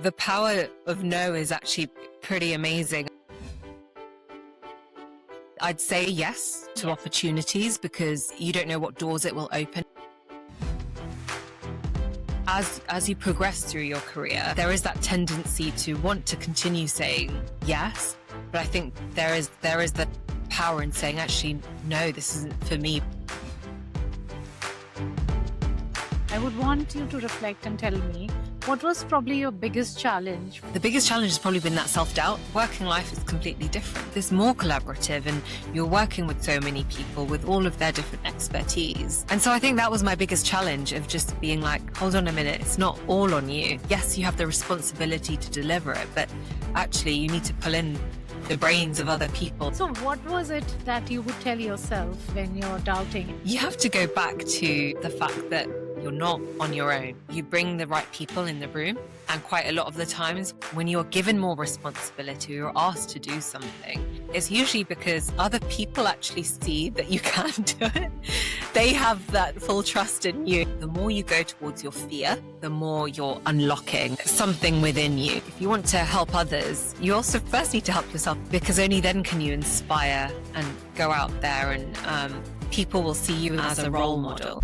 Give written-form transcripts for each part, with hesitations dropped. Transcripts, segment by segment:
The power of no is actually pretty amazing. I'd say yes to opportunities because you don't know what doors it will open. As you progress through your career, there is that tendency to want to continue saying yes, but I think there is the power in saying, actually, no, this isn't for me. I would want you to reflect and tell me what was probably your biggest challenge? The biggest challenge has probably been that self-doubt. Working life is completely different. It's more collaborative and you're working with so many people with all of their different expertise. And so I think that was my biggest challenge of just being like, hold on a minute, it's not all on you. Yes, you have the responsibility to deliver it, but actually you need to pull in the brains of other people. So what was it that you would tell yourself when you're doubting? You have to go back to the fact that you're not on your own. You bring the right people in the room, and quite a lot of the times when you're given more responsibility or asked to do something, it's usually because other people actually see that you can do it. They have that full trust in you. The more you go towards your fear, the more you're unlocking something within you. If you want to help others, you also first need to help yourself, because only then can you inspire and go out there and people will see you as a role model.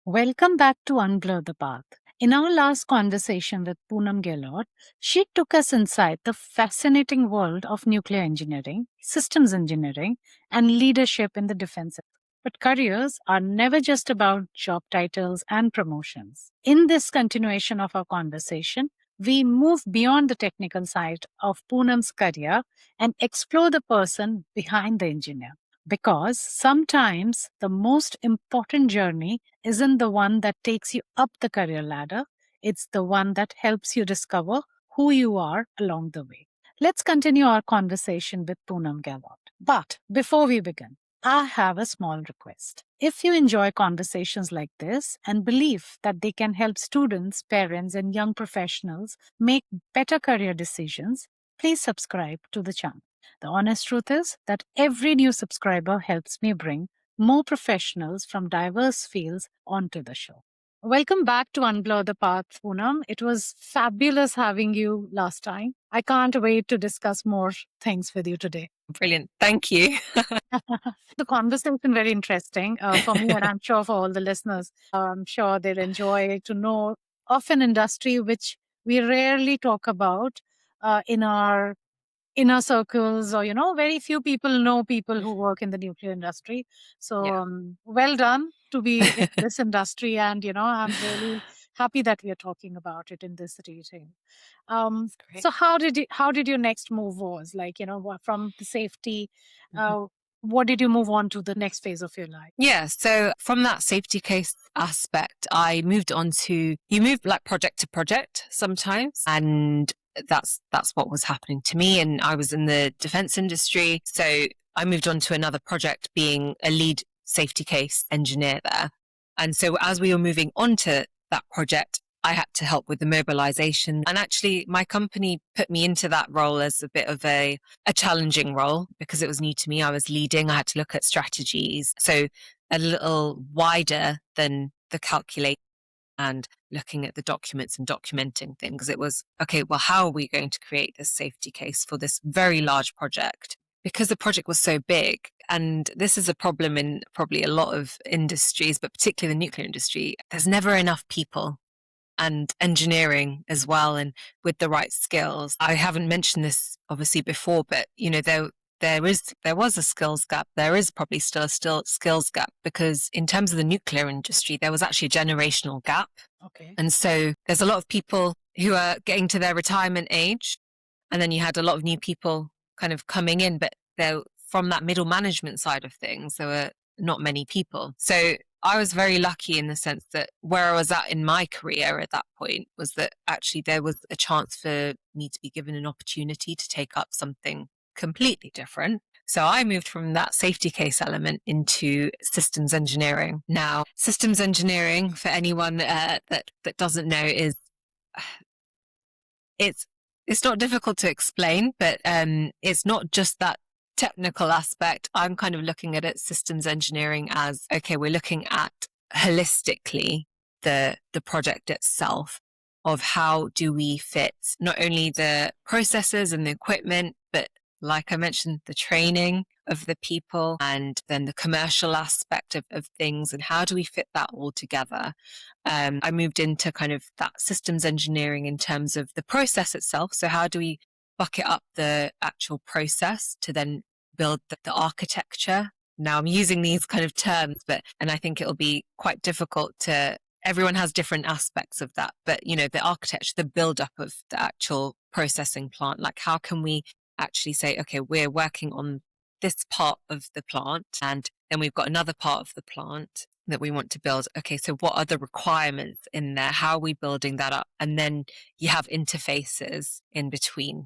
Welcome back to Unblur the Path. In our last conversation with Poonam Gehlot, she took us inside the fascinating world of nuclear engineering, systems engineering, and leadership in the defense. But careers are never just about job titles and promotions. In this continuation of our conversation, we move beyond the technical side of Poonam's career and explore the person behind the engineer. Because sometimes the most important journey isn't the one that takes you up the career ladder, it's the one that helps you discover who you are along the way. Let's continue our conversation with Poonam Gehlot. But before we begin, I have a small request. If you enjoy conversations like this and believe that they can help students, parents, and young professionals make better career decisions, please subscribe to the channel. The honest truth is that every new subscriber helps me bring more professionals from diverse fields onto the show. Welcome back to Unblur the Path, Poonam. It was fabulous having you last time. I can't wait to discuss more things with you today. Brilliant. Thank you. The conversation very interesting for me, and I'm sure for all the listeners. I'm sure they'll enjoy to know of an industry which we rarely talk about in our inner circles, or very few people know people who work in the nuclear industry. So well done to be in this industry, and I'm really happy that we are talking about it in this region. So how did your next move was, like, from the safety, what did you move on to the next phase of your life? Yeah, so from that safety case aspect, I moved on to, you move like project to project sometimes, and that's what was happening to me. And I was in the defense industry, so I moved on to another project being a lead safety case engineer there. And so as we were moving on to that project, I had to help with the mobilization. And actually my company put me into that role as a bit of a challenging role because it was new to me. I was leading, I had to look at strategies. So a little wider than the calculate and looking at the documents and documenting things. It was, okay, well, how are we going to create this safety case for this very large project? Because the project was so big, and this is a problem in probably a lot of industries, but particularly the nuclear industry, there's never enough people, and engineering as well, and with the right skills. I haven't mentioned this obviously before, but there was a skills gap. There is probably still a skills gap, because in terms of the nuclear industry, there was actually a generational gap. Okay. And so there's a lot of people who are getting to their retirement age, and then you had a lot of new people kind of coming in, but they're from that middle management side of things, there were not many people. So I was very lucky in the sense that where I was at in my career at that point was that actually there was a chance for me to be given an opportunity to take up something completely different. So I moved from that safety case element into systems engineering. Now, systems engineering, for anyone that doesn't know, is it's it's not difficult to explain, but it's not just that technical aspect. I'm kind of looking at it systems engineering as, okay, we're looking at holistically the project itself, of how do we fit not only the processes and the equipment, but like I mentioned, the training of the people and then the commercial aspect of things, and how do we fit that all together. I moved into kind of that systems engineering in terms of the process itself. So how do we bucket up the actual process to then build the architecture? Now I'm using these kind of terms, and I think it'll be quite difficult to, everyone has different aspects of that, but the architecture, the build up of the actual processing plant, like how can we actually say, okay, we're working on this part of the plant, and then we've got another part of the plant that we want to build. Okay, so what are the requirements in there? How are we building that up? And then you have interfaces in between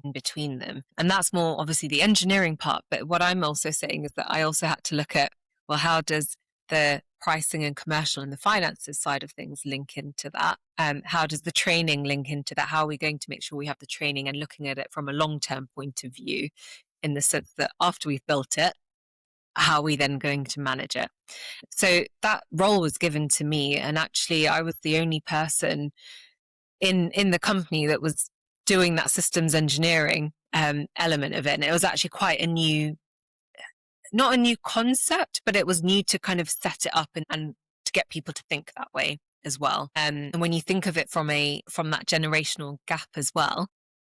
them. And that's more obviously the engineering part. But what I'm also saying is that I also had to look at, well, how does the pricing and commercial and the finances side of things link into that? How does the training link into that? How are we going to make sure we have the training, and looking at it from a long-term point of view, in the sense that after we've built it, how are we then going to manage it? So that role was given to me, and actually I was the only person in the company that was doing that systems engineering element of it. And it was actually quite a new, not a new concept, but it was new to kind of set it up and to get people to think that way as well. And when you think of it from that generational gap as well,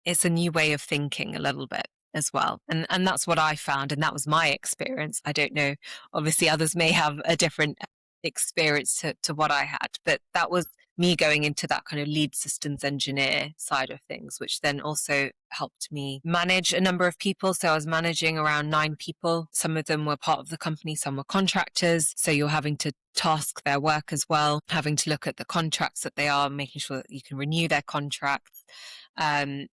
it's a new way of thinking a little bit as well. And that's what I found. And that was my experience. I don't know, obviously others may have a different experience to what I had, but that was me going into that kind of lead systems engineer side of things, which then also helped me manage a number of people. So I was managing around 9 people. Some of them were part of the company, some were contractors. So you're having to task their work as well, having to look at the contracts that they are, making sure that you can renew their contracts, and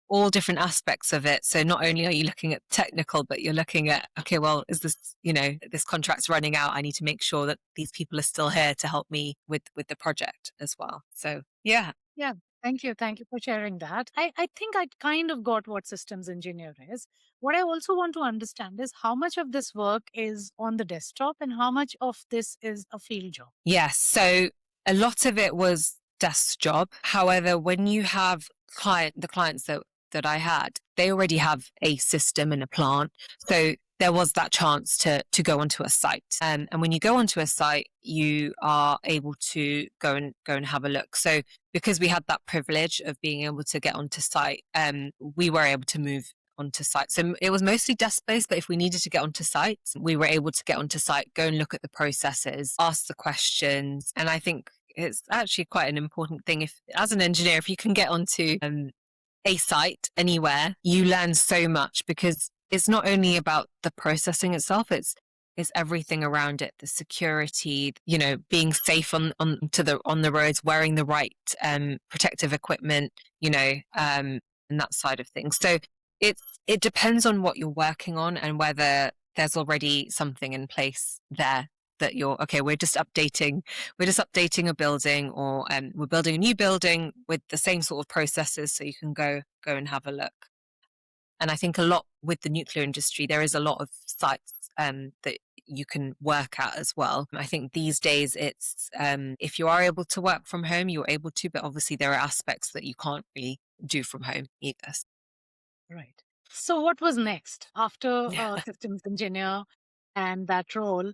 all different aspects of it. So not only are you looking at technical, but you're looking at, okay, well, is this, this contract's running out. I need to make sure that these people are still here to help me with the project as well. So, yeah. Yeah. Thank you. Thank you for sharing that. I think I kind of got what systems engineer is. What I also want to understand is how much of this work is on the desktop and how much of this is a field job. Yes. So a lot of it was desk job. However, when you have the clients that I had, they already have a system and a plant. So there was that chance to go onto a site. And when you go onto a site, you are able to go and have a look. So because we had that privilege of being able to get onto site, we were able to move onto site. So it was mostly desk-based, but if we needed to get onto site, we were able to get onto site, go and look at the processes, ask the questions. And I think it's actually quite an important thing, if as an engineer, if you can get onto a site anywhere, you learn so much, because it's not only about the processing itself, it's everything around it, the security, being safe on the roads, wearing the right protective equipment, and that side of things. So it depends on what you're working on and whether there's already something in place there that we're just updating a building, or we're building a new building with the same sort of processes, so you can go and have a look. And I think a lot with the nuclear industry, there is a lot of sites that you can work at as well. I think these days it's if you are able to work from home, you're able to, but obviously there are aspects that you can't really do from home either. Right. So what was next after systems engineer and that role?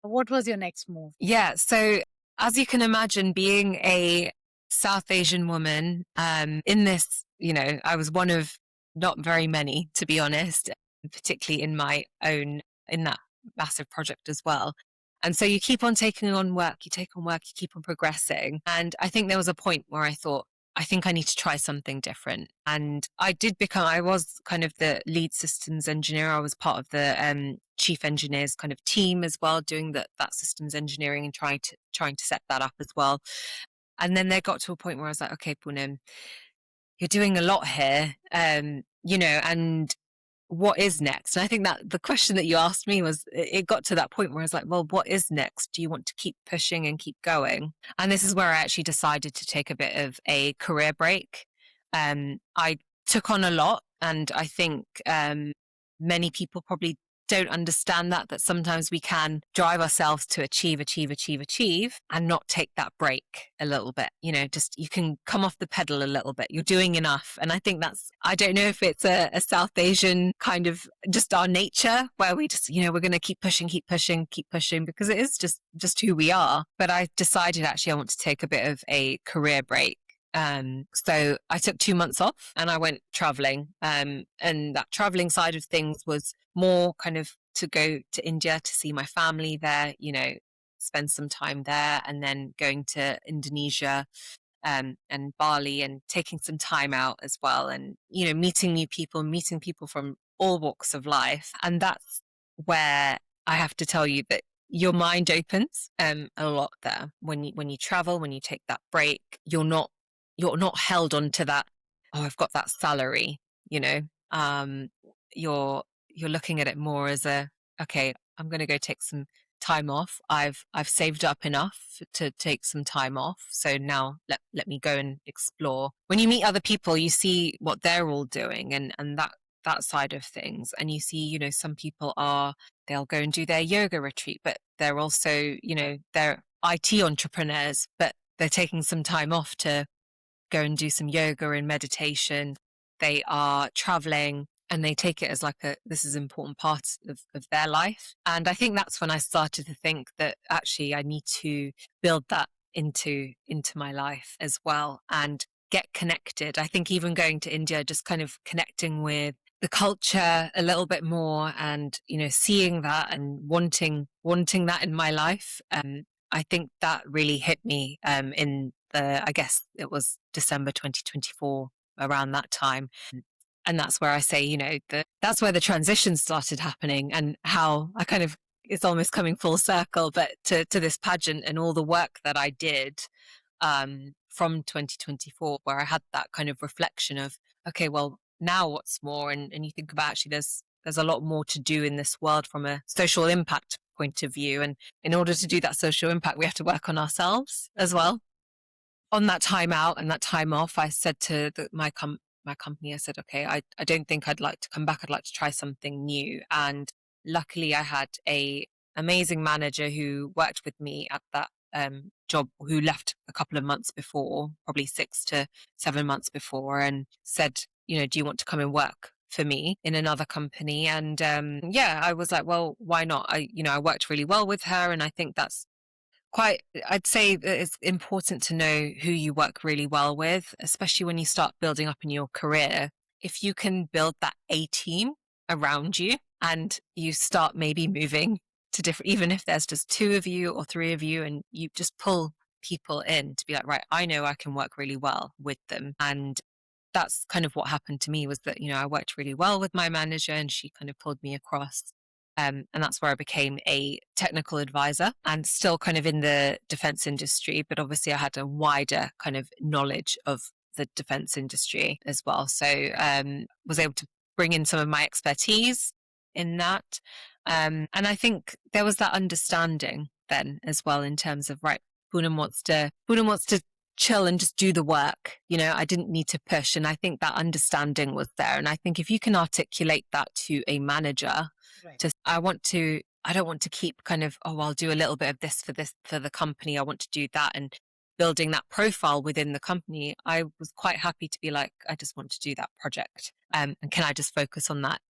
What was your next move? Yeah. So as you can imagine, being a South Asian woman in this, I was one of not very many, to be honest, particularly in that massive project as well. And so you keep on taking on work, you take on work, you keep on progressing. And I think there was a point where I thought, I think I need to try something different. And I was kind of the lead systems engineer. I was part of the chief engineers kind of team as well, doing that systems engineering and trying to set that up as well. And then there got to a point where I was like, okay, Poonam, you're doing a lot here, and what is next? And I think that the question that you asked me it got to that point where I was like, well, what is next? Do you want to keep pushing and keep going? And this is where I actually decided to take a bit of a career break. I took on a lot. And I think many people probably don't understand that sometimes we can drive ourselves to achieve and not take that break a little bit. Just you can come off the pedal a little bit. You're doing enough. And I think I don't know if it's a South Asian kind of just our nature where we just, we're going to keep pushing because it is just who we are. But I decided actually I want to take a bit of a career break. So I took 2 months off and I went traveling. And that traveling side of things was more kind of to go to India to see my family there, spend some time there, and then going to Indonesia and Bali and taking some time out as well. And, meeting people from all walks of life. And that's where I have to tell you that your mind opens a lot there. When you travel, when you take that break, you're not held onto that, oh, I've got that salary, you're looking at it more as okay, I'm going to go take some time off. I've saved up enough to take some time off. So now let me go and explore. When you meet other people, you see what they're all doing and that side of things. And you see, some people they'll go and do their yoga retreat, but they're also, they're IT entrepreneurs, but they're taking some time off to go and do some yoga and meditation. They are traveling and they take it as this is an important part of their life. And I think that's when I started to think that actually I need to build that into my life as well and get connected. I think even going to India, just kind of connecting with the culture a little bit more and, seeing that and wanting that in my life. I think that really hit me in I guess it was December 2024, around that time. And that's where I say, that's where the transition started happening and how I kind of, it's almost coming full circle, but to this pageant and all the work that I did from 2024, where I had that kind of reflection of, okay, well, now what's more? And you think about actually there's a lot more to do in this world from a social impact point of view. And in order to do that social impact, we have to work on ourselves as well. On that time out and that time off, I said to my company, I said, okay, I don't think I'd like to come back. I'd like to try something new. And luckily I had a amazing manager who worked with me at that job, who left a couple of months before, probably 6 to 7 months before, and said, do you want to come and work for me in another company? And I was like, well, why not? I worked really well with her, and I think that's I'd say that it's important to know who you work really well with, especially when you start building up in your career. If you can build that A team around you and you start maybe moving to different, even if there's just 2 of you or 3 of you, and you just pull people in to be like, right, I know I can work really well with them. And that's kind of what happened to me, was that, I worked really well with my manager and she kind of pulled me across. And that's where I became a technical advisor and still kind of in the defense industry. But obviously I had a wider kind of knowledge of the defense industry as well. So was able to bring in some of my expertise in that. And I think there was that understanding then as well, in terms of, right, Poonam wants to chill and just do the work. I didn't need to push. And I think that understanding was there. And I think if you can articulate that to a manager, right, I don't want to keep kind of, oh, I'll do a little bit of this for the company. I want to do that, and building that profile within the company. I was quite happy to be like, I just want to do that project. And can I just focus on that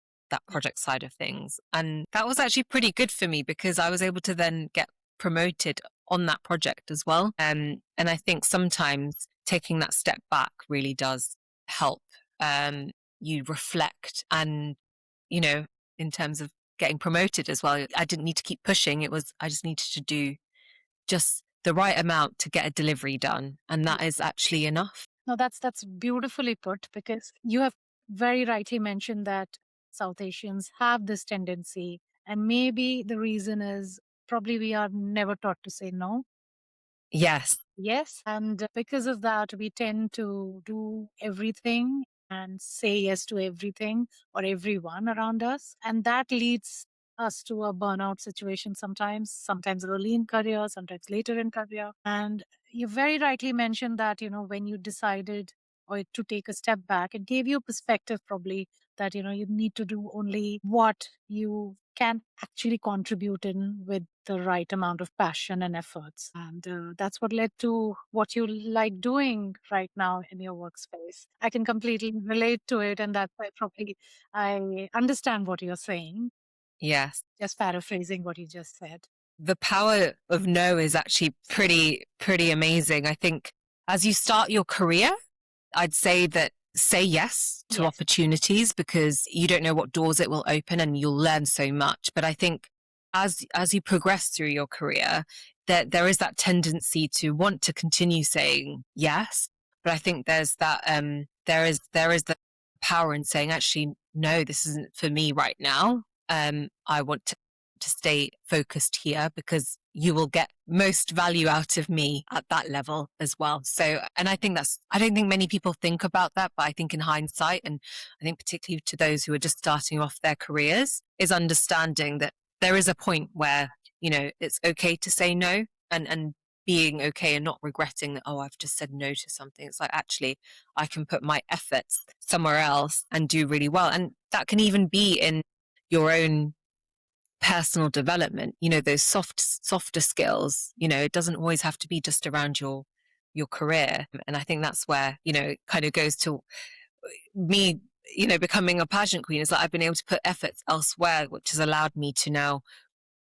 project side of things? And that was actually pretty good for me, because I was able to then get promoted on that project as well. And I think sometimes taking that step back really does help. You reflect, and, in terms of getting promoted as well, I didn't need to keep pushing. I just needed to do just the right amount to get a delivery done. And that is actually enough. No, that's beautifully put, because you have very rightly mentioned that South Asians have this tendency, and maybe the reason is probably we are never taught to say no. Yes. Yes. And because of that, we tend to do everything and say yes to everything or everyone around us. And that leads us to a burnout situation sometimes early in career, sometimes later in career. And you very rightly mentioned that, when you decided or to take a step back. It gave you a perspective probably that, you need to do only what you can actually contribute in with the right amount of passion and efforts. And that's what led to what you like doing right now in your workspace. I can completely relate to it. And that's why probably I understand what you're saying. Yes. Just paraphrasing what you just said. The power of no is actually pretty amazing. I think as you start your career, I'd say that say yes to opportunities, because you don't know what doors it will open and you'll learn so much. But I think as you progress through your career, that there is that tendency to want to continue saying yes. But I think there's that there is the power in saying, actually, no, this isn't for me right now. I want to stay focused here, because you will get most value out of me at that level as well. So, and I think I don't think many people think about that, but I think in hindsight, and I think particularly to those who are just starting off their careers, is understanding that there is a point where, it's okay to say no, and being okay and not regretting that, oh, I've just said no to something. It's like, actually, I can put my efforts somewhere else and do really well. And that can even be in your own personal development, those softer skills. It doesn't always have to be just around your career. And I think that's where, it kind of goes to me, becoming a pageant queen, is that I've been able to put efforts elsewhere, which has allowed me to now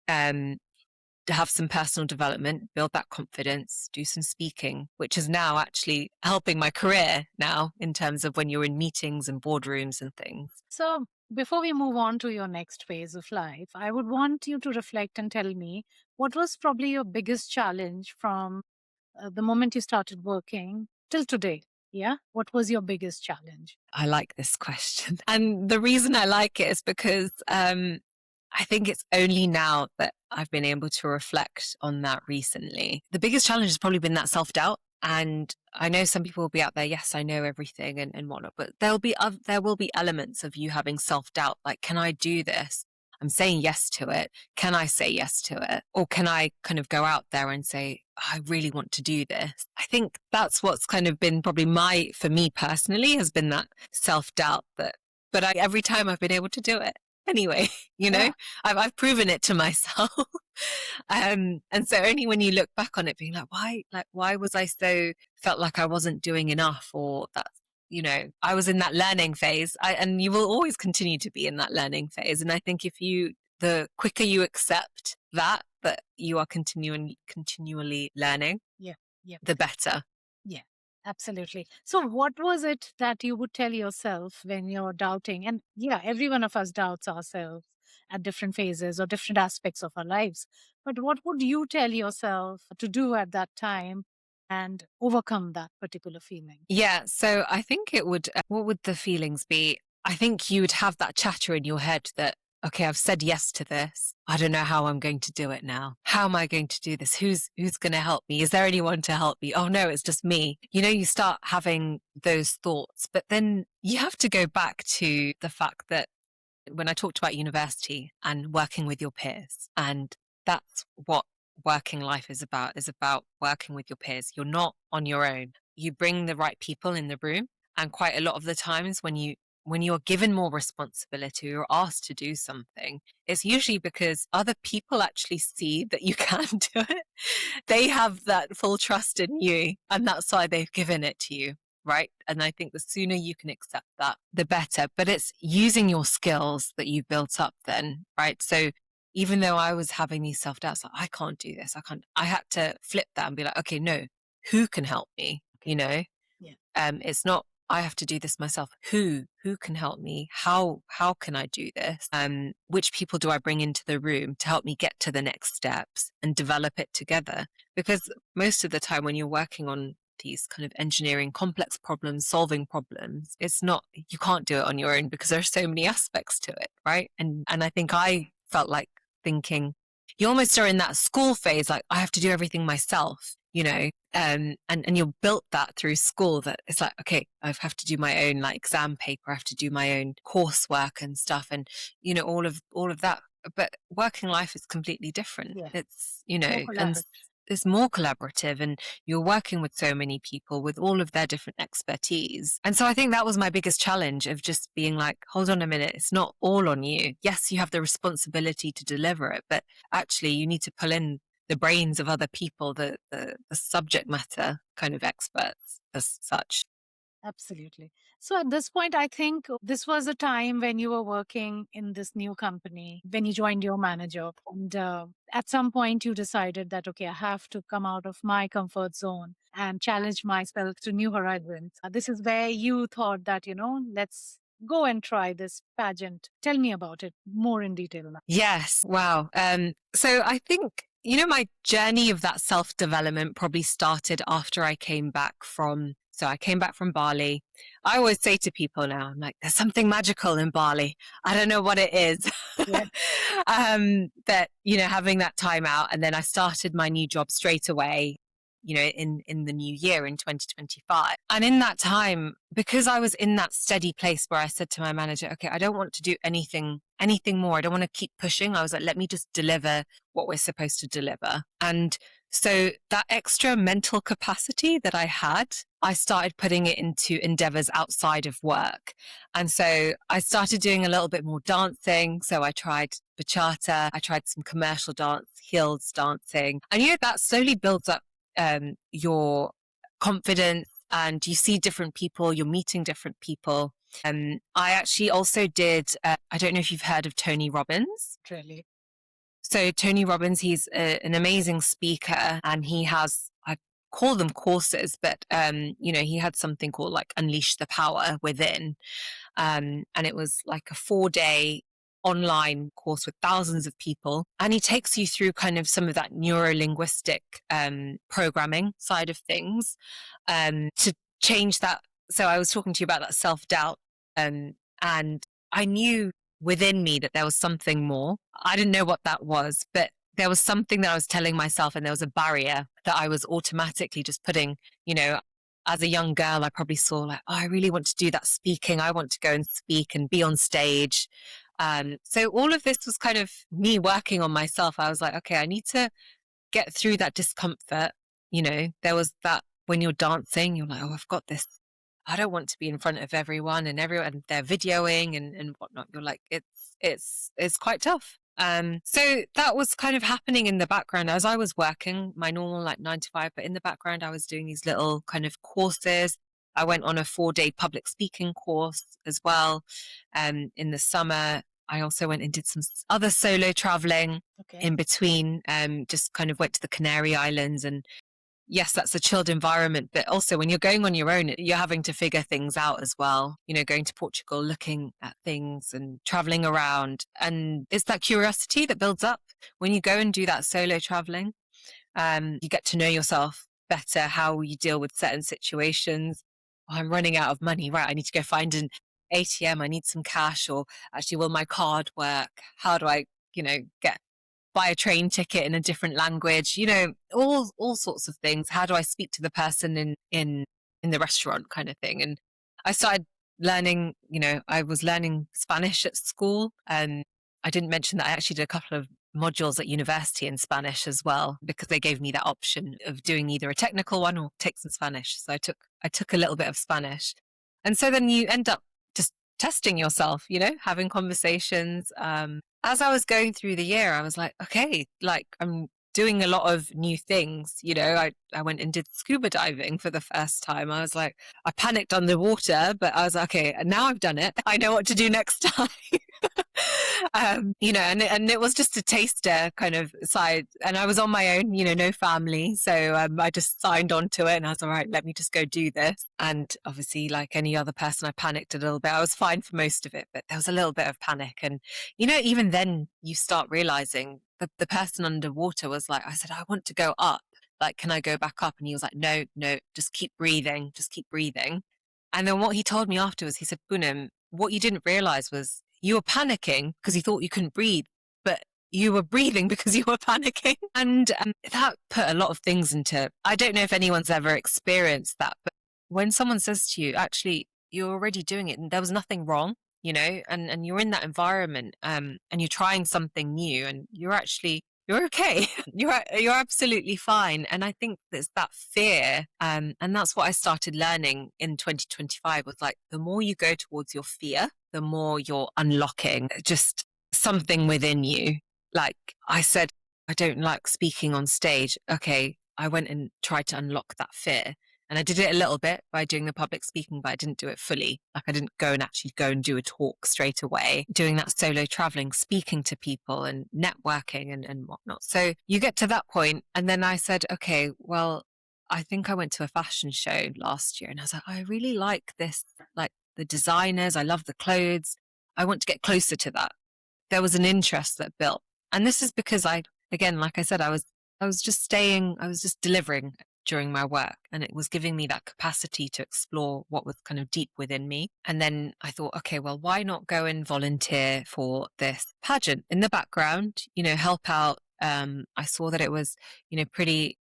to have some personal development, build that confidence, do some speaking, which is now actually helping my career now in terms of when you're in meetings and boardrooms and things. So before we move on to your next phase of life, I would want you to reflect and tell me what was probably your biggest challenge from the moment you started working till today. Yeah. What was your biggest challenge? I like this question. And the reason I like it is because I think it's only now that I've been able to reflect on that recently. The biggest challenge has probably been that self-doubt. And I know some people will be out there, yes, I know everything and whatnot, but there will be elements of you having self-doubt. Like, can I do this? I'm saying yes to it. Can I say yes to it? Or can I kind of go out there and say, I really want to do this? I think that's what's kind of been probably for me personally, has been that self-doubt but every time I've been able to do it anyway, Yeah. I've proven it to myself. And so only when you look back on it being why was I felt like I wasn't doing enough, or that, I was in that learning phase, and you will always continue to be in that learning phase. And I think the quicker you accept that you are continually learning, Yeah. the better. Yeah, absolutely. So, what was it that you would tell yourself when you're doubting? And yeah, every one of us doubts ourselves at different phases or different aspects of our lives. But what would you tell yourself to do at that time and overcome that particular feeling? Yeah. So I think what would the feelings be? I think you would have that chatter in your head that, okay, I've said yes to this. I don't know how I'm going to do it now. How am I going to do this? Who's going to help me? Is there anyone to help me? Oh no, it's just me. You start having those thoughts, but then you have to go back to the fact that when I talked about university and working with your peers, and that's what working life is about working with your peers. You're not on your own. You bring the right people in the room. And quite a lot of the times when you're given more responsibility or asked to do something, it's usually because other people actually see that you can do it. They have that full trust in you, and that's why they've given it to you. Right. And I think the sooner you can accept that, the better. But it's using your skills that you've built up then. Right. So even though I was having these self-doubts, like, I can't do this, I had to flip that and be like, okay, no, who can help me? Yeah. It's not, I have to do this myself. Who can help me? How can I do this? Which people do I bring into the room to help me get to the next steps and develop it together? Because most of the time when you're working on these kind of engineering complex problems, solving problems, you can't do it on your own, because there are so many aspects to it, right? And I think I felt like thinking, you almost are in that school phase, like, I have to do everything myself, and you're built that through school, that it's like, okay, I have to do my own like exam paper, I have to do my own coursework and stuff, and all of that. But working life is completely different. Yeah. It's More and collaborative. it's more collaborative, and you're working with so many people with all of their different expertise. And so I think that was my biggest challenge, of just being like, hold on a minute, it's not all on you. Yes, you have the responsibility to deliver it, but actually you need to pull in the brains of other people, the subject matter kind of experts as such. Absolutely. So at this point, I think this was a time when you were working in this new company, when you joined your manager. And at some point, you decided that, okay, I have to come out of my comfort zone and challenge myself to new horizons. This is where you thought that, let's go and try this pageant. Tell me about it more in detail now. Yes. Wow. So I think, my journey of that self-development probably started after I came back from, so I came back from Bali. I always say to people now, I'm like, there's something magical in Bali. I don't know what it is. Yeah. But, having that time out, and then I started my new job straight away, in the new year in 2025. And in that time, because I was in that steady place where I said to my manager, okay, I don't want to do anything more. I don't want to keep pushing. I was like, let me just deliver what we're supposed to deliver. And so that extra mental capacity that I had, I started putting it into endeavors outside of work. And so I started doing a little bit more dancing. So I tried bachata, I tried some commercial dance, heels dancing. And that slowly builds up your confidence, and you see different people, you're meeting different people. I actually also did, I don't know if you've heard of Tony Robbins. Really? So Tony Robbins, he's an amazing speaker, and he has, I call them courses, but, he had something called like Unleash the Power Within. And it was like a 4-day online course with thousands of people. And he takes you through kind of some of that neuro-linguistic programming side of things to change that. So I was talking to you about that self-doubt, and I knew within me that there was something more. I didn't know what that was, but there was something that I was telling myself, and there was a barrier that I was automatically just putting, as a young girl, I probably saw like, oh, I really want to do that speaking. I want to go and speak and be on stage. So all of this was kind of me working on myself. I was like, okay, I need to get through that discomfort. There was that when you're dancing, you're like, oh, I've got this. I don't want to be in front of everyone, and they're videoing and whatnot. You're like, it's quite tough. So that was kind of happening in the background as I was working my normal like 9 to 5, but in the background I was doing these little kind of courses. I went on a 4-day public speaking course as well. In the summer, I also went and did some other solo traveling in between. Just kind of went to the Canary Islands, and yes, that's a chilled environment, but also when you're going on your own, you're having to figure things out as well. Going to Portugal, looking at things and traveling around. And it's that curiosity that builds up when you go and do that solo traveling. You get to know yourself better, how you deal with certain situations. Oh, I'm running out of money. Right. I need to go find an ATM. I need some cash, or actually, will my card work? How do I, buy a train ticket in a different language, all sorts of things. How do I speak to the person in the restaurant kind of thing? And I started learning, I was learning Spanish at school. And I didn't mention that I actually did a couple of modules at university in Spanish as well, because they gave me that option of doing either a technical one or take some Spanish. So I took a little bit of Spanish. And so then you end up just testing yourself, having conversations. As I was going through the year, I was like, okay, like I'm doing a lot of new things. I went and did scuba diving for the first time. I was like, I panicked underwater, but I was like, okay, now I've done it. I know what to do next time. And it was just a taster kind of side. And I was on my own, no family. So I just signed on to it, and I was all right, let me just go do this. And obviously, like any other person, I panicked a little bit. I was fine for most of it, but there was a little bit of panic. And, even then you start realizing the person underwater was like, I said, I want to go up. Like, can I go back up? And he was like, no, just keep breathing. Just keep breathing. And then what he told me afterwards, he said, Poonam, what you didn't realize was you were panicking because you thought you couldn't breathe, but you were breathing because you were panicking. And that put a lot of things into, I don't know if anyone's ever experienced that, but when someone says to you, actually, you're already doing it and there was nothing wrong, and you're in that environment, and you're trying something new, and you're actually you're okay. You're absolutely fine. And I think there's that fear. And that's what I started learning in 2025 was like, the more you go towards your fear, the more you're unlocking just something within you. Like I said, I don't like speaking on stage. Okay. I went and tried to unlock that fear. And I did it a little bit by doing the public speaking, but I didn't do it fully. Like I didn't go and actually go and do a talk straight away, doing that solo traveling, speaking to people and networking and whatnot. So you get to that point, and then I said, okay, well, I think I went to a fashion show last year and I was like, I really like this, like the designers. I love the clothes. I want to get closer to that. There was an interest that built. And this is because again, like I said, I was just delivering during my work, and it was giving me that capacity to explore what was kind of deep within me. And then I thought, okay, well, why not go and volunteer for this pageant in the background, help out. I saw that it was, pretty,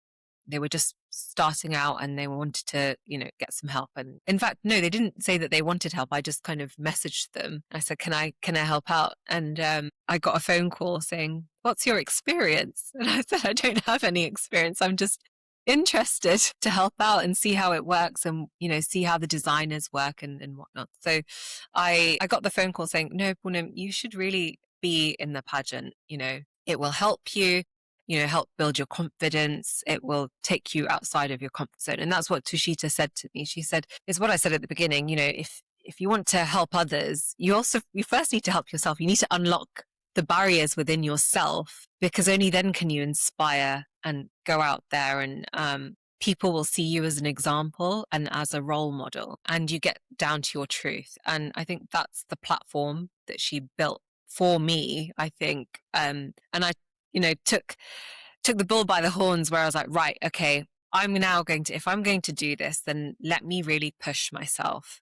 they were just starting out and they wanted to, get some help. And in fact, no, they didn't say that they wanted help. I just kind of messaged them. I said, can I help out? And I got a phone call saying, what's your experience? And I said, I don't have any experience. I'm just interested to help out and see how it works and, see how the designers work and whatnot. So I got the phone call saying, no, Poonam, you should really be in the pageant. It will help you, help build your confidence. It will take you outside of your comfort zone. And that's what Tushita said to me. She said, it's what I said at the beginning, if you want to help others, you first need to help yourself. You need to unlock the barriers within yourself, because only then can you inspire and go out there and people will see you as an example and as a role model, and you get down to your truth. And I think that's the platform that she built for me, I think. And I, took the bull by the horns, where I was like, right, okay, if I'm going to do this, then let me really push myself.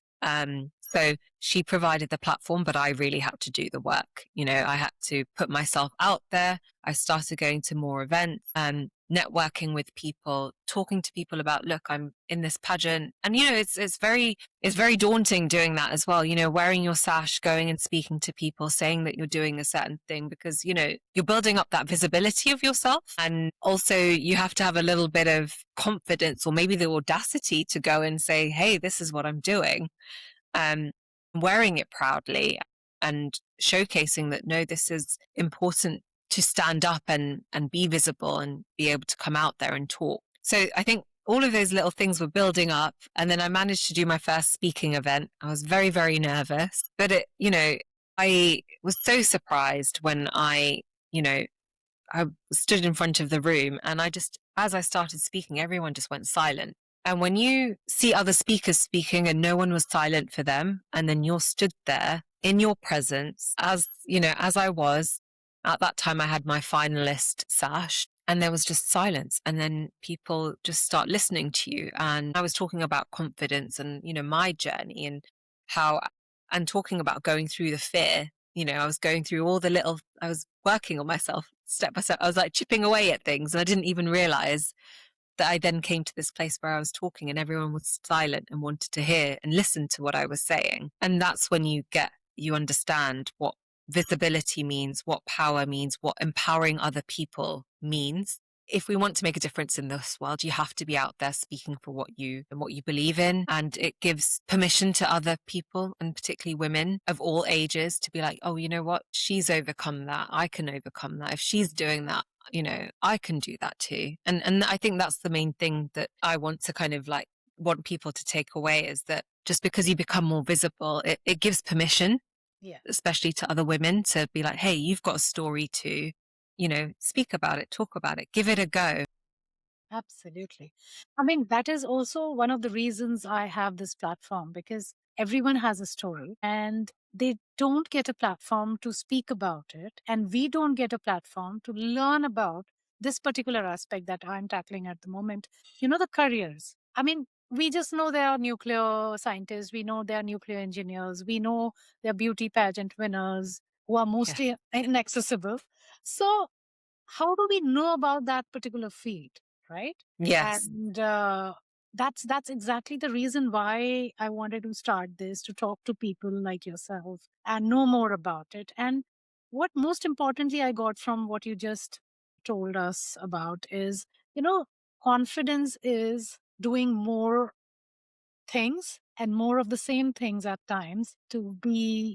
So she provided the platform, but I really had to do the work. I had to put myself out there. I started going to more events and networking with people, talking to people about, look, I'm in this pageant. And, it's very daunting doing that as well. Wearing your sash, going and speaking to people, saying that you're doing a certain thing, because, you're building up that visibility of yourself. And also you have to have a little bit of confidence, or maybe the audacity to go and say, hey, this is what I'm doing. Wearing it proudly and showcasing that, no, this is important to stand up and be visible and be able to come out there and talk. So I think all of those little things were building up. And then I managed to do my first speaking event. I was very, very nervous, but I was so surprised when I stood in front of the room, and as I started speaking, everyone just went silent. And when you see other speakers speaking and no one was silent for them, and then you're stood there in your presence, as I was, at that time I had my finalist sash, and there was just silence. And then people just start listening to you. And I was talking about confidence and, my journey and talking about going through the fear. I was going through I was working on myself step by step. I was like chipping away at things, and I didn't even realize that I then came to this place where I was talking and everyone was silent and wanted to hear and listen to what I was saying. And that's when you understand what visibility means, what power means, what empowering other people means. If we want to make a difference in this world, you have to be out there speaking for what you believe in. And it gives permission to other people, and particularly women of all ages, to be like, oh, you know what? She's overcome that. I can overcome that. If she's doing that, I can do that too. And I think that's the main thing that I want to kind of like want people to take away, is that just because you become more visible, it gives permission, especially to other women, to be like, hey, you've got a story too. Speak about it, talk about it, give it a go. Absolutely. I mean, that is also one of the reasons I have this platform, because everyone has a story and they don't get a platform to speak about it. And we don't get a platform to learn about this particular aspect that I'm tackling at the moment. The careers. I mean, we just know there are nuclear scientists, we know there are nuclear engineers, we know there are beauty pageant winners who are Yeah. mostly inaccessible. So, how do we know about that particular field? Right. Yes. And that's exactly the reason why I wanted to start this, to talk to people like yourself and know more about it. And what most importantly I got from what you just told us about is, confidence is doing more things and more of the same things at times to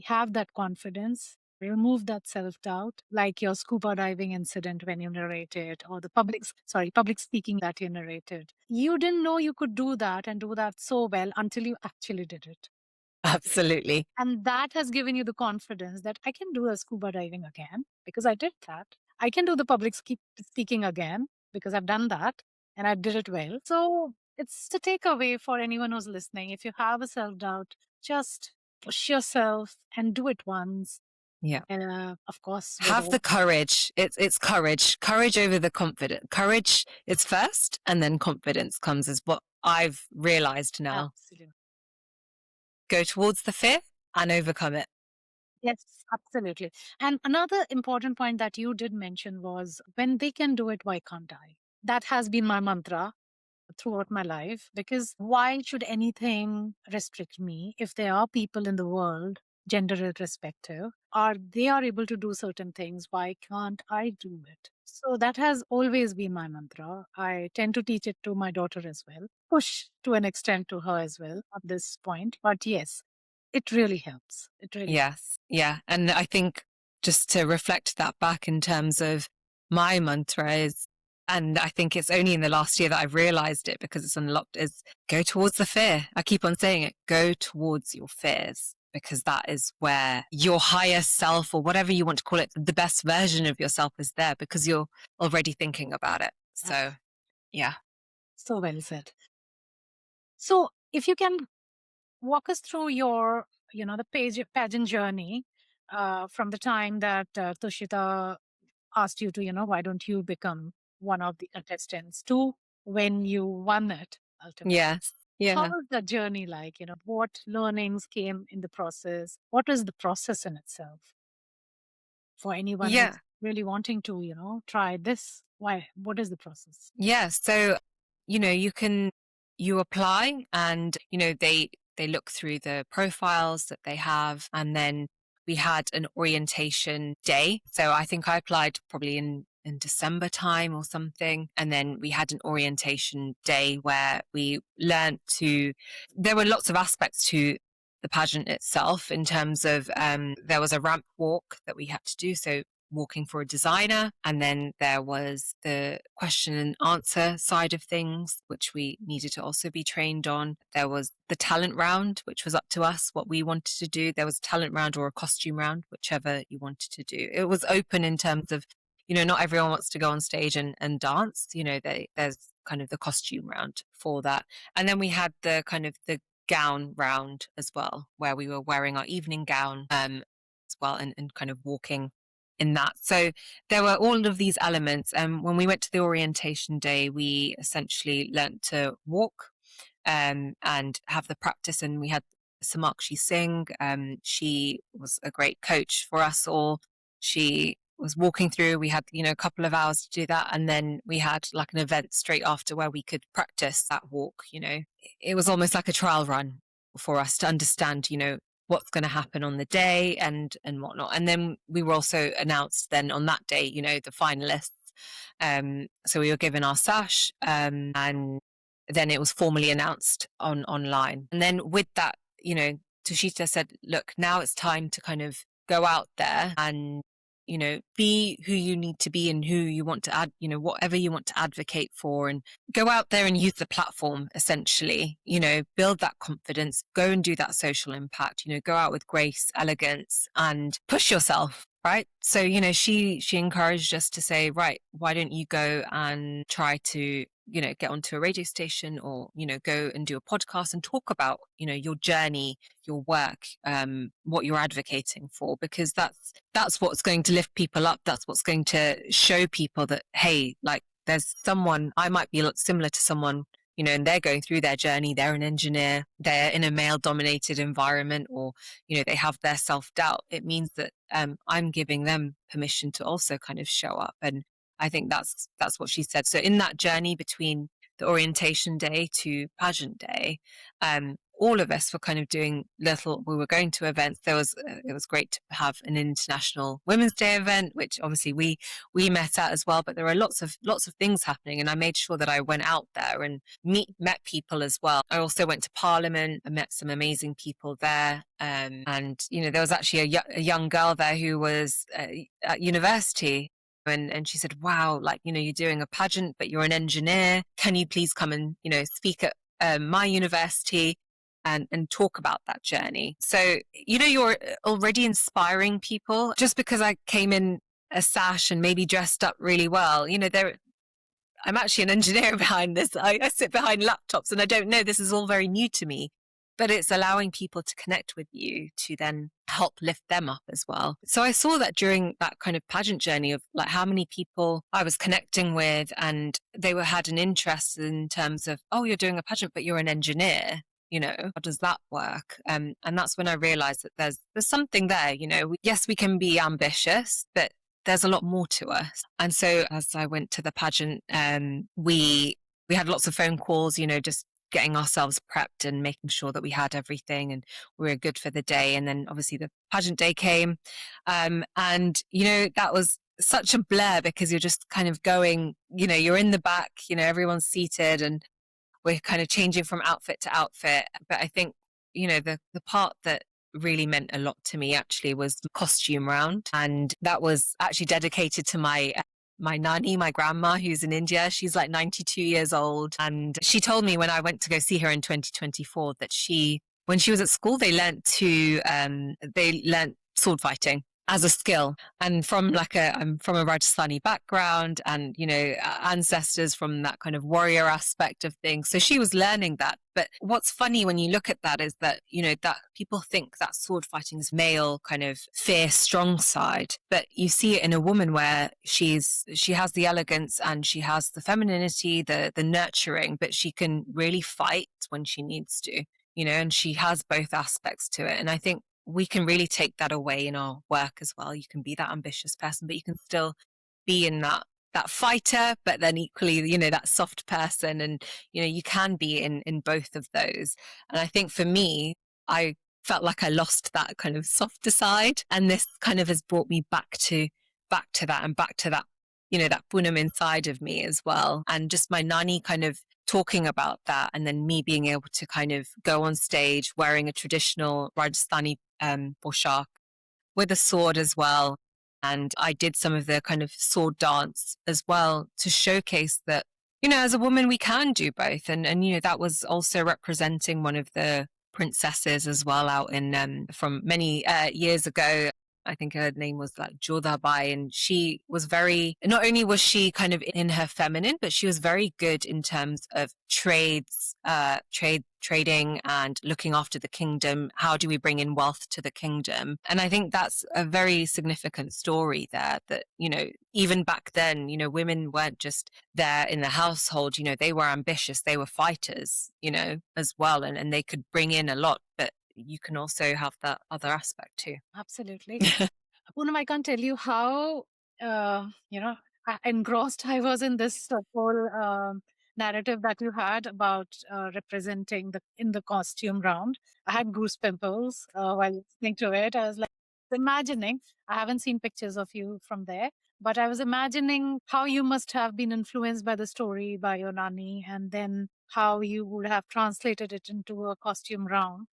have that confidence, remove that self-doubt, like your scuba diving incident when you narrated, or the public speaking that you narrated. You didn't know you could do that and do that so well until you actually did it. Absolutely. And that has given you the confidence that I can do a scuba diving again because I did that. I can do the speaking again because I've done that and I did it well. So it's the takeaway for anyone who's listening. If you have a self doubt, just push yourself and do it once. Yeah. Of course, Have the courage. It's courage. Courage over the confidence. Courage is first, and then confidence comes, is what I've realized now. Absolutely. Go towards the fear and overcome it. Yes, absolutely. And another important point that you did mention was, when they can do it, why can't I? That has been my mantra throughout my life, because why should anything restrict me if there are people in the world, gender irrespective, they are able to do certain things? Why can't I do it? So that has always been my mantra. I tend to teach it to my daughter as well, push to an extent to her as well at this point. But yes, it really helps. It really Yes. Yeah. And I think just to reflect that back in terms of my mantra is, and I think it's only in the last year that I've realized it because it's unlocked, is go towards the fear. I keep on saying it, go towards your fears, because that is where your higher self, or whatever you want to call it, the best version of yourself is there because you're already thinking about it. So, yeah. so well said. So if you can walk us through your, the pageant journey, from the time that Tushita asked you to, why don't you become one of the contestants, to when you won it ultimately. Yes. How Yeah. was the journey like? What learnings came in the process? What is the process in itself for anyone Yeah. who's really wanting to, try this? Why? What is the process? Yeah. So, you apply, and, they look through the profiles that they have. And then we had an orientation day. So I think I applied probably in December time or something. And then we had an orientation day where we learned there were lots of aspects to the pageant itself, in terms of, there was a ramp walk that we had to do. So walking for a designer. And then there was the question and answer side of things, which we needed to also be trained on. There was the talent round, which was up to us what we wanted to do. There was a talent round or a costume round, whichever you wanted to do. It was open in terms of, not everyone wants to go on stage and dance. There's kind of the costume round for that. And then we had the kind of the gown round as well, where we were wearing our evening gown as well, and kind of walking in that. So there were all of these elements. And when we went to the orientation day, we essentially learnt to walk and have the practice. And we had Samakshi Singh. She was a great coach for us all. She was walking through. We had, a couple of hours to do that. And then we had like an event straight after where we could practice that walk. It was almost like a trial run for us to understand, what's going to happen on the day and whatnot. And then we were also announced then on that day, the finalists. So we were given our sash, and then it was formally announced online. And then with that, Tushita said, look, now it's time to kind of go out there and, be who you need to be and who you want to add, whatever you want to advocate for, and go out there and use the platform, essentially, build that confidence, go and do that social impact, go out with grace, elegance, and push yourself. Right. So, she encouraged us to say, right, why don't you go and try to, get onto a radio station, or, go and do a podcast and talk about, your journey, your work, what you're advocating for, because that's what's going to lift people up. That's what's going to show people that, hey, like, there's someone, I might be similar to someone, and they're going through their journey. They're an engineer, they're in a male dominated environment, or, they have their self-doubt. It means that I'm giving them permission to also kind of show up. And I think that's what she said. So in that journey between the orientation day to pageant day, all of us were kind of doing we were going to events. It was great to have an International Women's Day event, which obviously we met at as well, but there are lots of things happening, and I made sure that I went out there and met people as well. I also went to Parliament. I met some amazing people there. And there was actually a young girl there who was at university, and she said, wow, like, you're doing a pageant, but you're an engineer. Can you please come and, speak at my university and talk about that journey? So, you're already inspiring people. Just because I came in a sash and maybe dressed up really well, I'm actually an engineer behind this. I sit behind laptops and I don't know, this is all very new to me. But it's allowing people to connect with you to then help lift them up as well. So I saw that during that kind of pageant journey of like how many people I was connecting with, and they had an interest in terms of, oh, you're doing a pageant, but you're an engineer. How does that work? And that's when I realized that there's something there. Yes, we can be ambitious, but there's a lot more to us. And so as I went to the pageant, we had lots of phone calls, just getting ourselves prepped and making sure that we had everything and we were good for the day. And then obviously the pageant day came. And, that was such a blur because you're just kind of going, you're in the back, everyone's seated and we're kind of changing from outfit to outfit. But I think, the part that really meant a lot to me actually was the costume round. And that was actually dedicated to my Nani, my grandma, who's in India. She's like 92 years old. And she told me when I went to go see her in 2024 that when she was at school, they learnt sword fighting as a skill. And I'm from a Rajasthani background and, ancestors from that kind of warrior aspect of things. So she was learning that. But what's funny when you look at that is that, that people think that sword fighting is male kind of fierce, strong side. But you see it in a woman where she has the elegance and she has the femininity, the nurturing, but she can really fight when she needs to, and she has both aspects to it. And I think we can really take that away in our work as well. You can be that ambitious person, but you can still be in that fighter, but then equally, that soft person. And, you can be in both of those. And I think for me, I felt like I lost that kind of softer side. And this kind of has brought me back to that and back to that, that Poonam inside of me as well. And just my Nani kind of talking about that, and then me being able to kind of go on stage wearing a traditional Rajasthani poshak with a sword as well. And I did some of the kind of sword dance as well to showcase that, as a woman, we can do both. And that was also representing one of the princesses as well out in from many years ago. I think her name was like Jodhabai, and she was not only was she kind of in her feminine, but she was very good in terms of trading and looking after the kingdom. How do we bring in wealth to the kingdom? And I think that's a very significant story there that, even back then, women weren't just there in the household, they were ambitious, they were fighters, as well. And they could bring in a lot, but you can also have that other aspect too. Absolutely. Poonam, I can't tell you how, engrossed I was in this whole narrative that you had about representing in the costume round. I had goose pimples while listening to it. I was like imagining, I haven't seen pictures of you from there, but I was imagining how you must have been influenced by the story by your Nani, and then how you would have translated it into a costume round.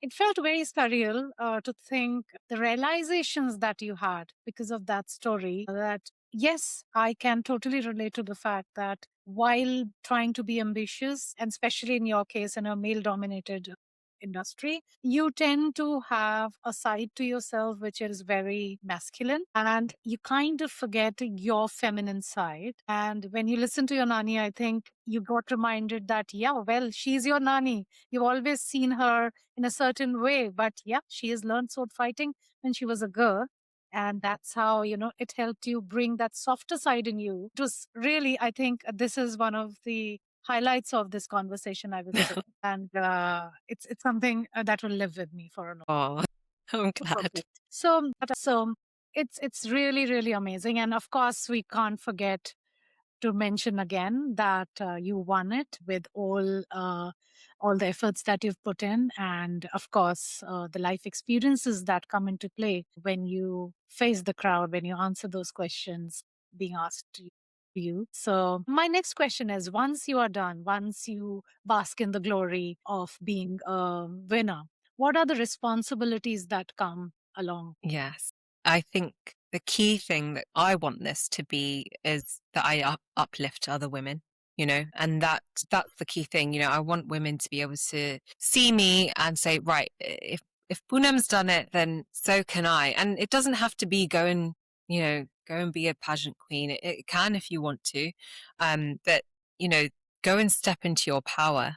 It felt very surreal to think the realizations that you had because of that story. That, yes, I can totally relate to the fact that while trying to be ambitious, and especially in your case, in a male dominated industry, you tend to have a side to yourself which is very masculine, and you kind of forget your feminine side. And when you listen to your Nani, I think you got reminded that, yeah, well, she's your Nani. You've always seen her in a certain way, but yeah, she has learned sword fighting when she was a girl. And that's how, it helped you bring that softer side in you. It was really, I think this is one of the highlights of this conversation, I would say. And it's something that will live with me for a long time. Oh, I'm glad. So it's really, really amazing. And of course, we can't forget to mention again that you won it with all the efforts that you've put in, and of course, the life experiences that come into play when you face the crowd, when you answer those questions being asked to you. So, my next question is: once you are done, once you bask in the glory of being a winner, what are the responsibilities that come along? Yes. I think the key thing that I want this to be is that I uplift other women, and that's the key thing. I want women to be able to see me and say, right, if Poonam's done it, then so can I. And it doesn't have to be go and be a pageant queen. It can if you want to. But, go and step into your power,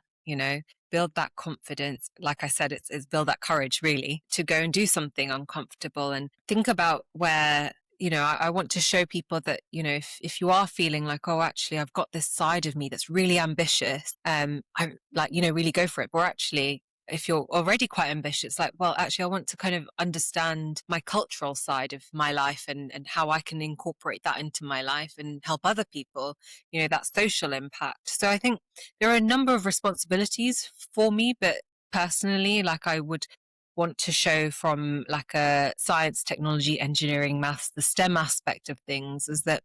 build that confidence. Like I said, it's build that courage really to go and do something uncomfortable and think about where, I want to show people that, if you are feeling like, oh, actually, I've got this side of me that's really ambitious, I like, really go for it. Or actually, if you're already quite ambitious, like, well, actually, I want to kind of understand my cultural side of my life and how I can incorporate that into my life and help other people, that social impact. So I think there are a number of responsibilities for me, but personally, like I would want to show from like a science, technology, engineering, maths, the STEM aspect of things is that,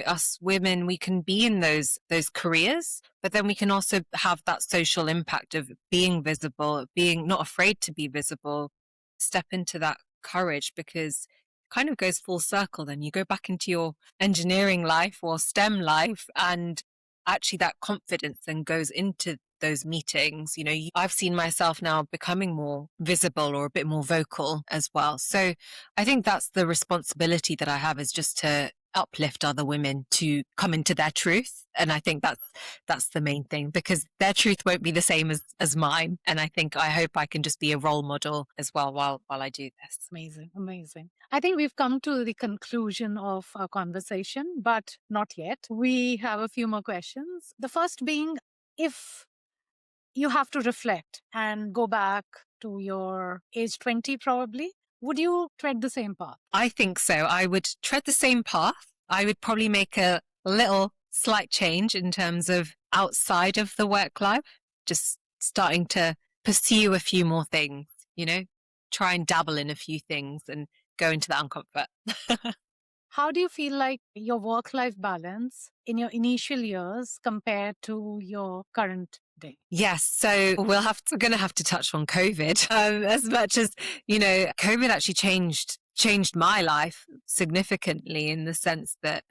us women, we can be in those careers, but then we can also have that social impact of being visible, being not afraid to be visible, step into that courage, because it kind of goes full circle. Then you go back into your engineering life or STEM life, and actually that confidence then goes into those meetings. I've seen myself now becoming more visible or a bit more vocal as well. So I think that's the responsibility that I have, is just to uplift other women to come into their truth. And I think that's the main thing, because their truth won't be the same as mine. And I hope I can just be a role model as well while I do this. Amazing, amazing. I think we've come to the conclusion of our conversation, but not yet. We have a few more questions. The first being, if you have to reflect and go back to your age 20, probably, would you tread the same path? I think so. I would tread the same path. I would probably make a little slight change in terms of outside of the work life, just starting to pursue a few more things, try and dabble in a few things and go into that uncomfort. How do you feel like your work life balance in your initial years compared to your current day? Yes, so we're going to have to touch on COVID, as much as, COVID actually changed my life significantly, in the sense that,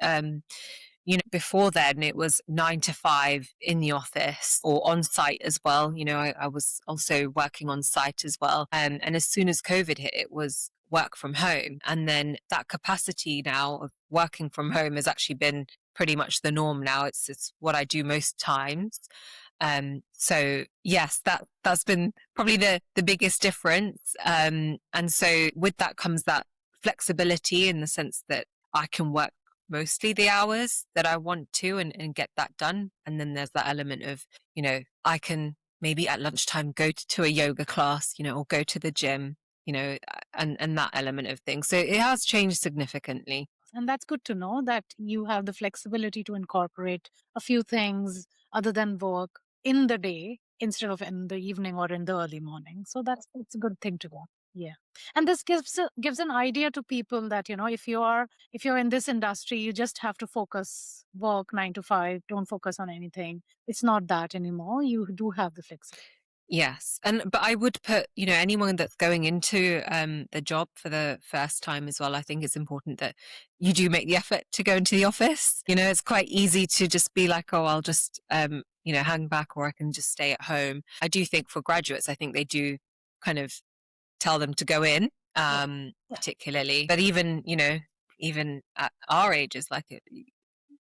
before then it was 9 to 5 in the office or on site as well. I was also working on site as well. And as soon as COVID hit, it was work from home. And then that capacity now of working from home has actually been pretty much the norm now. It's what I do most times. So yes, that's been probably the biggest difference. And so with that comes that flexibility, in the sense that I can work mostly the hours that I want to and get that done. And then there's that element of, I can maybe at lunchtime go to a yoga class, or go to the gym, and that element of things. So it has changed significantly. And that's good to know that you have the flexibility to incorporate a few things other than work in the day instead of in the evening or in the early morning. So that's a good thing to know. Yeah. And this gives an idea to people that, if you're in this industry, you just have to focus, work 9 to 5, don't focus on anything. It's not that anymore. You do have the flexibility. Yes. But I would put, anyone that's going into the job for the first time as well, I think it's important that you do make the effort to go into the office. It's quite easy to just be like, oh, I'll just, hang back, or I can just stay at home. I do think for graduates, I think they do kind of tell them to go in, particularly. But even at our ages, like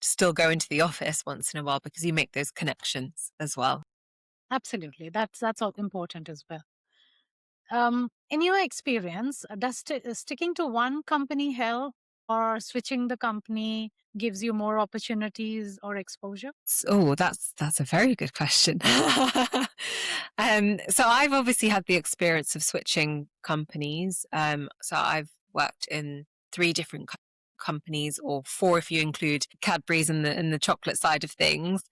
still go into the office once in a while, because you make those connections as well. Absolutely. That's all important as well. In your experience, does sticking to one company help, or switching the company gives you more opportunities or exposure? Oh, that's a very good question. So I've obviously had the experience of switching companies. So I've worked in 3 different companies, or 4 if you include Cadbury's and the chocolate side of things,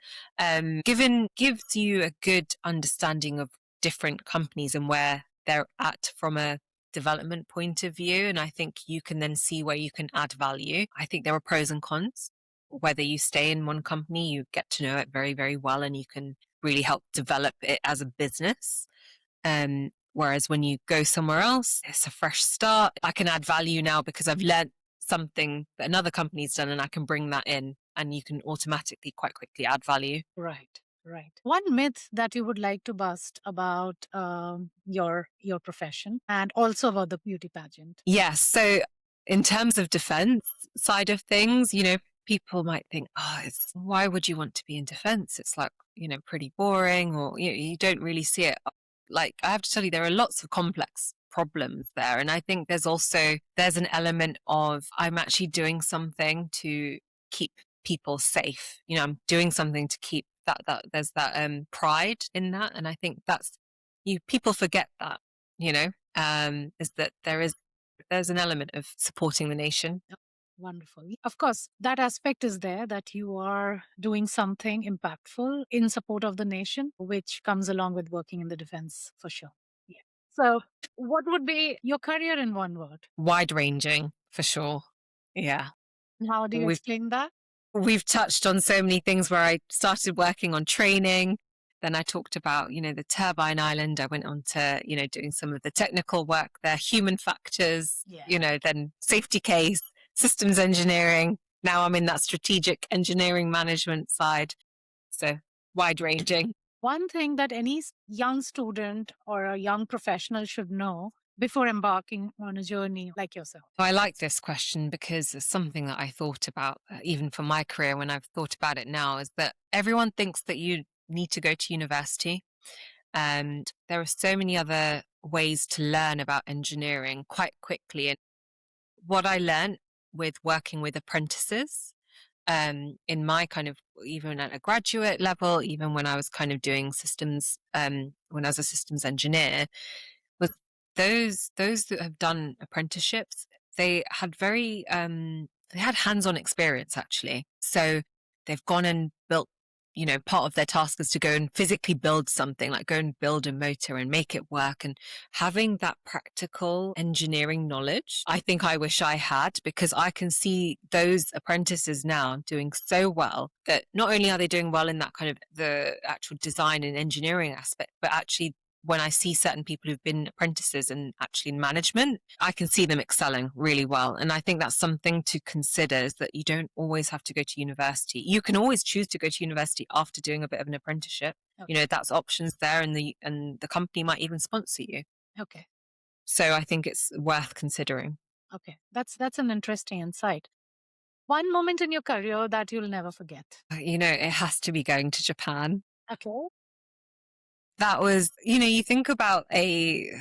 gives you a good understanding of different companies and where they're at from a development point of view. And I think you can then see where you can add value. I think there are pros and cons. Whether you stay in one company, you get to know it very, very well, and you can really help develop it as a business. Whereas when you go somewhere else, it's a fresh start. I can add value now because I've learned something that another company's done, and I can bring that in, and you can automatically quite quickly add value. Right. One myth that you would like to bust about your profession and also about the beauty pageant. Yes. So in terms of defense side of things, people might think, why would you want to be in defense? It's like, pretty boring, or you don't really see it. Like, I have to tell you, there are lots of complex problems there. And I think there's an element of, I'm actually doing something to keep people safe. I'm doing something to keep that there's that pride in that. And I think people forget that, is that there's an element of supporting the nation. Wonderful. Of course, that aspect is there, that you are doing something impactful in support of the nation, which comes along with working in the defense for sure. Yeah. So, what would be your career in one word? Wide ranging, for sure. Yeah. And how do you explain that? We've touched on so many things where I started working on training. Then I talked about, the turbine island. I went on to, doing some of the technical work there, human factors, then safety case, systems engineering. Now I'm in that strategic engineering management side. So wide ranging. One thing that any young student or a young professional should know before embarking on a journey like yourself? I like this question because it's something that I thought about, even for my career, when I've thought about it now, is that everyone thinks that you need to go to university. And there are so many other ways to learn about engineering quite quickly. And what I learned with working with apprentices, in my kind of, even at a graduate level, even when I was kind of doing systems, when I was a systems engineer, with those that have done apprenticeships, they had they had hands-on experience, actually. So they've gone and built, part of their task is to go and physically build something, like go and build a motor and make it work. And having that practical engineering knowledge, I think I wish I had, because I can see those apprentices now doing so well that not only are they doing well in that kind of the actual design and engineering aspect, but actually when I see certain people who've been apprentices and actually in management, I can see them excelling really well. And I think that's something to consider, is that you don't always have to go to university. You can always choose to go to university after doing a bit of an apprenticeship. Okay. That's options there, and the company might even sponsor you. Okay. So I think it's worth considering. Okay. That's an interesting insight. One moment in your career that you'll never forget? It has to be going to Japan. Okay. That was, you think about a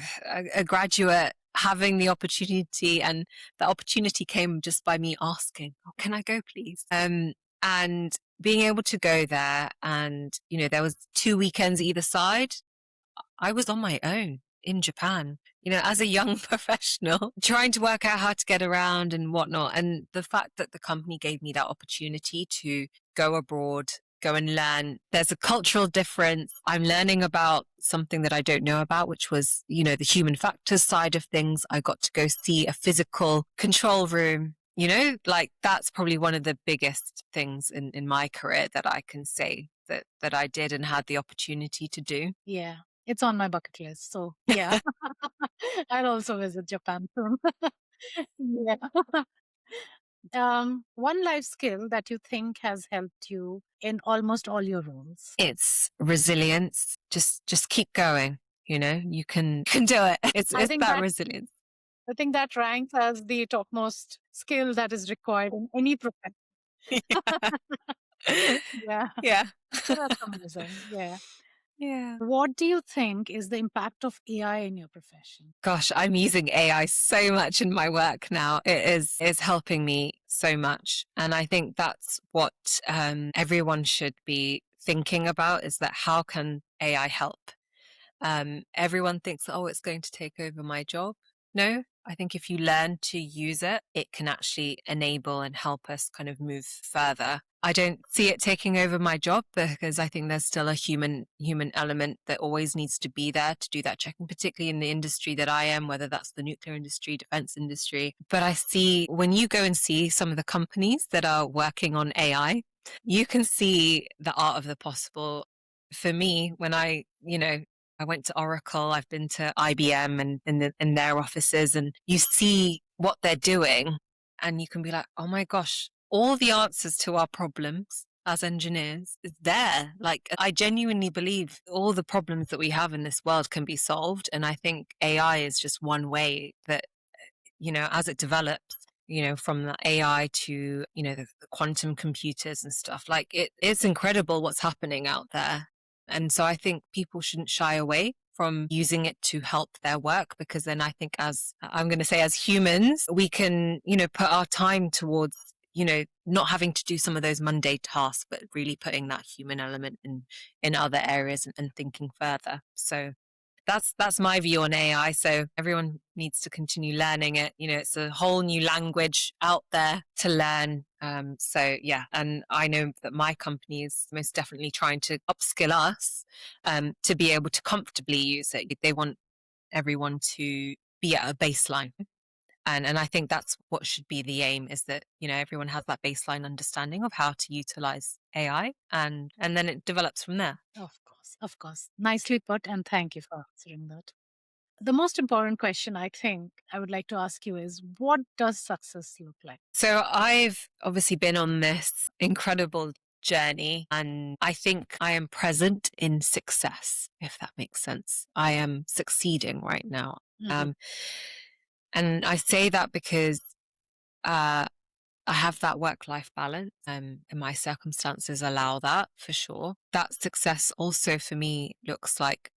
graduate having the opportunity, and the opportunity came just by me asking, can I go, please? And being able to go there, and, there was 2 weekends either side. I was on my own in Japan, as a young professional, trying to work out how to get around and whatnot. And the fact that the company gave me that opportunity to go abroad, go and learn. There's a cultural difference. I'm learning about something that I don't know about, which was, the human factors side of things. I got to go see a physical control room, that's probably one of the biggest things in my career that I can say that I did and had the opportunity to do. Yeah, it's on my bucket list. So yeah, I'll also visit Japan soon. Yeah. One life skill that you think has helped you in almost all your roles? It's resilience. Just keep going. You can do it. It's that resilience. I think that ranks as the topmost skill that is required in any profession. Yeah. Yeah. That's amazing. Yeah. Yeah. What do you think is the impact of AI in your profession? Gosh, I'm using AI so much in my work now. It is helping me so much. And I think that's what everyone should be thinking about, is that how can AI help? Everyone thinks, it's going to take over my job. No, I think if you learn to use it, it can actually enable and help us kind of move further. I don't see it taking over my job because I think there's still a human element that always needs to be there to do that checking, particularly in the industry that I am, whether that's the nuclear industry, defense industry. But I see when you go and see some of the companies that are working on AI, you can see the art of the possible. For me, when I went to Oracle, I've been to IBM and in their offices, and you see what they're doing, and you can be like, oh my gosh, all the answers to our problems as engineers is there. Like, I genuinely believe all the problems that we have in this world can be solved. And I think AI is just one way that, as it develops, from the AI to, the quantum computers and stuff, like it's incredible what's happening out there. And so I think people shouldn't shy away from using it to help their work, because then I think, as I'm going to say, as humans, we can, put our time towards, not having to do some of those mundane tasks, but really putting that human element in other areas and thinking further. So that's my view on AI. So everyone needs to continue learning it. It's a whole new language out there to learn. So yeah, and I know that my company is most definitely trying to upskill us to be able to comfortably use it. They want everyone to be at a baseline. And I think that's what should be the aim, is that, everyone has that baseline understanding of how to utilize AI, and then it develops from there. Of course, of course. Nicely put, and thank you for answering that. The most important question I think I would like to ask you is, what does success look like? So I've obviously been on this incredible journey, and I think I am present in success, if that makes sense. I am succeeding right now. Mhm. And I say that because uh, I have that work-life balance, and my circumstances allow that for sure. That success also for me looks like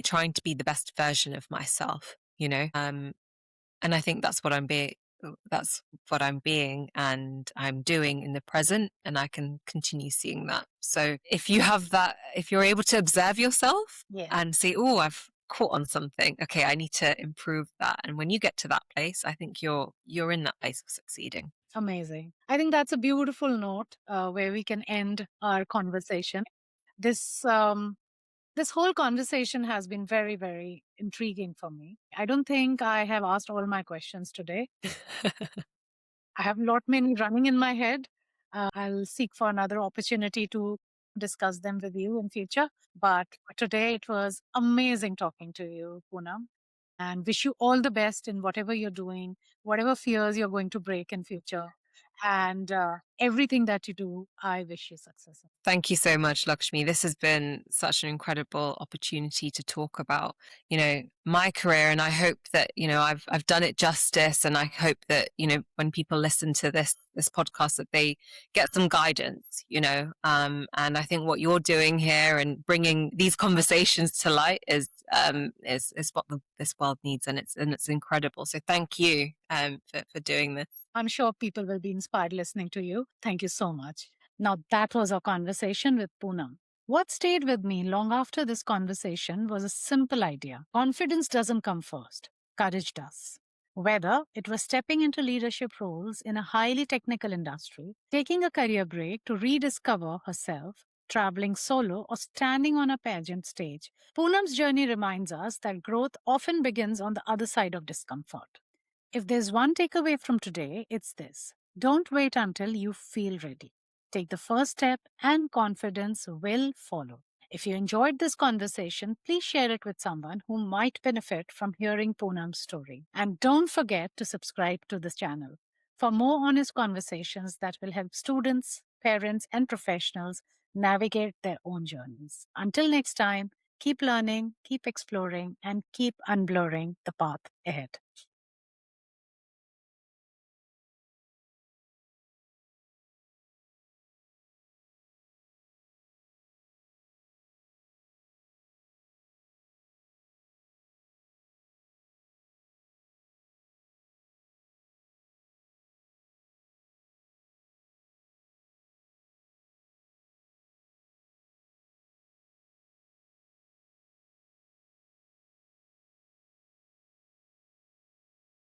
trying to be the best version of myself, and I think that's what I'm being and I'm doing in the present, and I can continue seeing that. So if you have that, if you're able to observe yourself Yeah. and see, oh, I've caught on something, okay, I need to improve that. And when you get to that place, I think you're in that place of succeeding. Amazing. I think that's a beautiful note where we can end our conversation. This this whole conversation has been very, very intriguing for me. I don't think I have asked all my questions today. I have a lot many running in my head. I'll seek for another opportunity to discuss them with you in future. But today it was amazing talking to you, Poonam, and wish you all the best in whatever you're doing, whatever fears you're going to break in future, and everything that you do. I wish you success. Thank you so much, Lakshmi. This has been such an incredible opportunity to talk about, my career, and I hope that, I've done it justice, and I hope that, when people listen to this podcast, that they get some guidance, and I think what you're doing here and bringing these conversations to light is what this world needs, and it's incredible. So thank you for doing this. I'm sure people will be inspired listening to you. Thank you so much. Now, that was our conversation with Poonam. What stayed with me long after this conversation was a simple idea: confidence doesn't come first, courage does. Whether it was stepping into leadership roles in a highly technical industry, taking a career break to rediscover herself, traveling solo, or standing on a pageant stage, Poonam's journey reminds us that growth often begins on the other side of discomfort. If there's one takeaway from today, it's this: don't wait until you feel ready. Take the first step, and confidence will follow. If you enjoyed this conversation, please share it with someone who might benefit from hearing Poonam's story. And don't forget to subscribe to this channel for more honest conversations that will help students, parents, and professionals navigate their own journeys. Until next time, keep learning, keep exploring, and keep unblurring the path ahead.